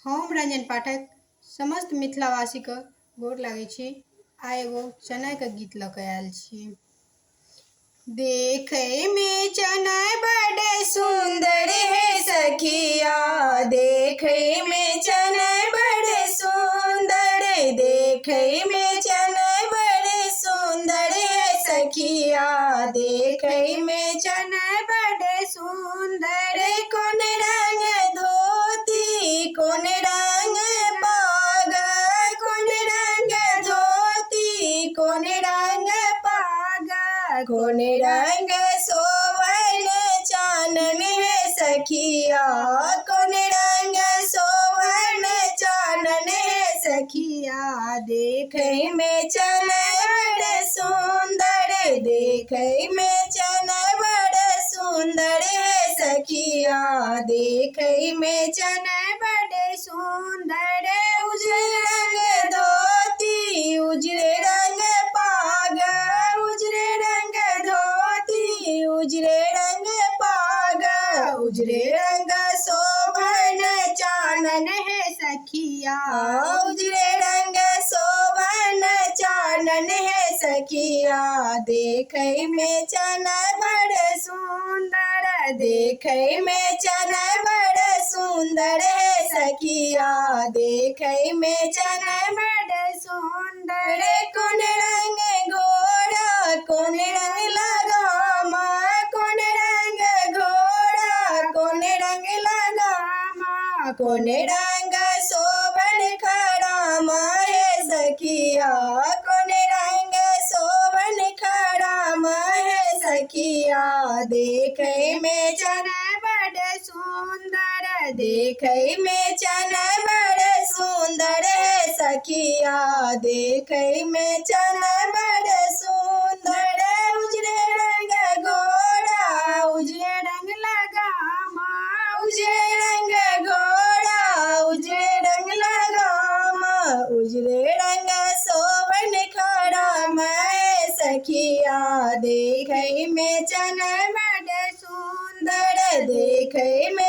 हम रंजन पाठक समस्त मिथिलावासी के गोर लागै छी। आइ एगो चना के गीत लऽ कऽ आयल छी। देखै में चना बड़ सुंदर है सखिया, देखै में चना बड़ सुंदर, देखै में चना बड़ सुंदर है सखिया, देखै में चना बड़ सुंदर। कोन रंग धोती कोन रंग पागा, कोन रंग धोती कोन रंग पागा, कोन रंग सोवन चानन है सखिया, कोन रंग सोवन चानन है सखिया। देखै में चना बड़ सुंदर, देखै में चना बड़ सुंदर है सखिया, देखै में चना बड़ सुंदर। उजरे रंग धोती उजरे रंग पागा, उजरे रंग धोती उजरे रंग पागा, उजरे रंग शोभन चानन है सखिया, उजरे रंग शोभन चानन है सखिया। देखै में चना बड़ सुंदर, देखै में चना बड़ सुंदर है सखिया, देखै में चना बड़ सुंदर। कोन रंग घोड़ा कोन रंग लगामा, कोन रंग घोड़ा कोन रंग लगामा, कोन रंग शोभन खड़ामा है सखिया, कोन रंग शोभन खड़ामा है सखिया। देखै में चना बड़ सुंदर, देखै में चना बड़ सुंदर है सखिया, देखै में चना बड़ सुंदर। उजरे रंग घोड़ा उजरे रंग लगामा, उजरे रंग घोड़ा उजरे रंग लगामा, उजरे रंग शोभन खड़ामा है सखिया। देखै में चना बड़ सुंदर, देखै में